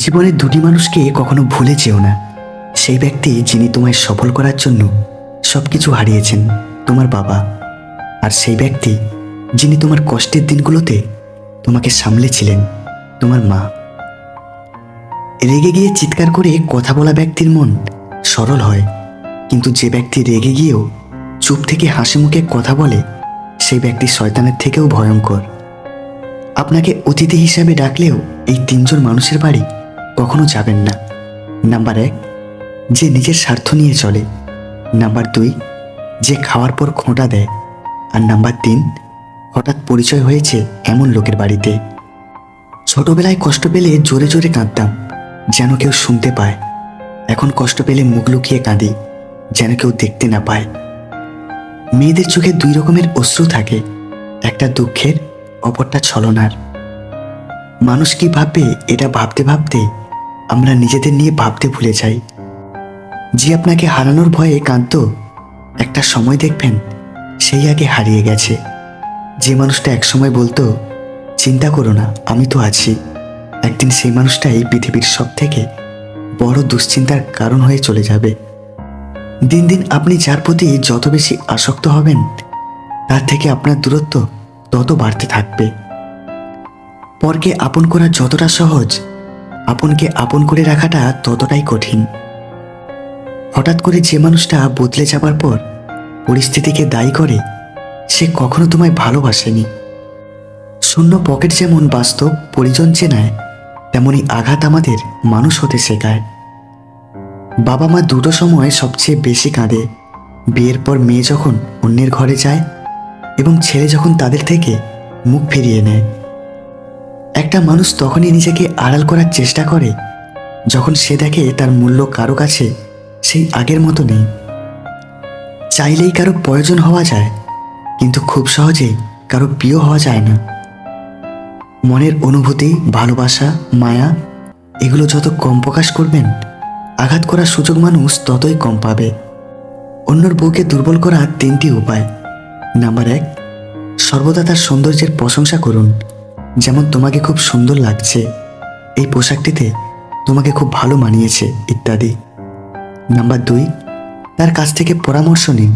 জীবনে দুটি মানুষকে কখনো ভুলে যেও না। সেই ব্যক্তি যিনি তোমায় সফল করার জন্য সবকিছু হারিয়েছেন, তোমার বাবা। আর সেই ব্যক্তি যিনি তোমার কষ্টের দিনগুলোতে তোমাকে সামলেছিলেন, তোমার মা। রেগে গিয়ে চিৎকার করে কথা বলা ব্যক্তির মন সরল হয়, কিন্তু যে ব্যক্তি রেগে গিয়েও চুপ থেকে হাসি মুখে কথা বলে, সেই ব্যক্তি শয়তানের থেকেও ভয়ঙ্কর। আপনাকে অতিথি হিসাবে ডাকলেও এই তিনজন মানুষের বাড়ি কখনো যাবেন না। নাম্বার 1, যে নিজের স্বার্থ নিয়ে চলে। নাম্বার 2, যে খাওয়ার পর খোঁটা দেয়। আর নাম্বার 3, হঠাৎ পরিচয় হয়েছে এমন লোকের বাড়িতে। ছোটবেলায় কষ্ট পেলে জোরে জোরে কাঁদতাম, যেন কেউ শুনতে পায়। এখন কষ্ট পেলে মুখ লুকিয়ে কাঁদি, যেন কেউ দেখতে না পায়। মেয়েদের চোখে দুই রকমের অশ্রু থাকে, একটা দুঃখের, অপরটা ছলনার। মানুষ কি ভাববে এটা ভাবতে ভাবতে আমরা নিজেদের নিয়ে ভাবতে ভুলে যাই। যে আপনাকে হারানোর ভয়ে কাঁদত, একটা সময় দেখবেন সেই আগে হারিয়ে গেছে। যে মানুষটা একসময় বলতো চিন্তা করো না, আমি তো আছি, একদিন সেই মানুষটাই পৃথিবীর সব থেকে বড় দুশ্চিন্তার কারণ হয়ে চলে যাবে। দিন দিন আপনি যার প্রতি যত বেশি আসক্ত হবেন, তার থেকে আপনার দূরত্ব তত বাড়তে থাকবে। পরকে আপন করা যতটা সহজ, আপনকে আপন করে রাখাটা ততটাই কঠিন। হঠাৎ করে যে মানুষটা বদলে যাবার পর পরিস্থিতিকে দায়ী করে, সে কখনো তোমায় ভালোবাসেনি। শূন্য পকেট যেমন বাস্তব পরিজন চেনায়, তেমনি আঘাত আমাদের মানুষ হতে শেখায়। বাবা মা দুটো সময় সবচেয়ে বেশি কাঁদে, বিয়ের পর মেয়ে যখন অন্যের ঘরে যায় এবং ছেলে যখন তাদের থেকে মুখ ফিরিয়ে নেয়। একটা মানুষ তখনই নিজেকে আড়াল করার চেষ্টা করে যখন সে দেখে তার মূল্য কারো কাছে সেই আগের মতো নেই। চাইলেই কারো প্রয়োজন হওয়া যায়, কিন্তু খুব সহজেই কারো প্রিয় হওয়া যায় না। মনের অনুভূতি, ভালোবাসা, মায়া, এগুলো যত কম প্রকাশ করবেন, আঘাত করার সুযোগ মানুষ ততই কম পাবে। অন্যর বউকে দুর্বল করার 3টি উপায়। নাম্বার 1, সর্বদা তার সৌন্দর্যের প্রশংসা করুন, যেমন তোমাকে খুব সুন্দর লাগছে, এই পোশাকটিতে তোমাকে খুব ভালো মানিয়েছে, ইত্যাদি। নাম্বার 2, তার কাছ থেকে পরামর্শ নিন,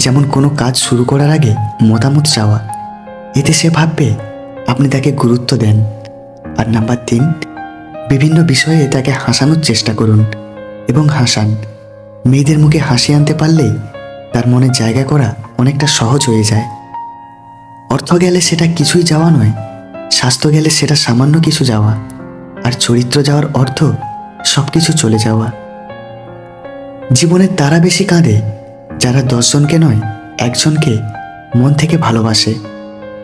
যেমন কোনো কাজ শুরু করার আগে মতামত চাওয়া, এতে সে ভাববে আপনি তাকে গুরুত্ব দেন। আর নাম্বার 3, বিভিন্ন বিষয়ে তাকে হাসানোর চেষ্টা করুন এবং হাসান। মেয়েদের মুখে হাসি আনতে পারলেই তার মনে জায়গা করা অনেকটা সহজ হয়ে যায়। অর্থ গেলে সেটা কিছুই যাওয়া নয়, স্বাস্থ্য গেলে সেটা সামান্য কিছু যাওয়া, আর চরিত্র যাওয়ার অর্থ সব কিছু চলে যাওয়া। জীবনে তারা বেশি কাঁদে যারা 10 জনকে নয়, একজনকে মন থেকে ভালোবাসে।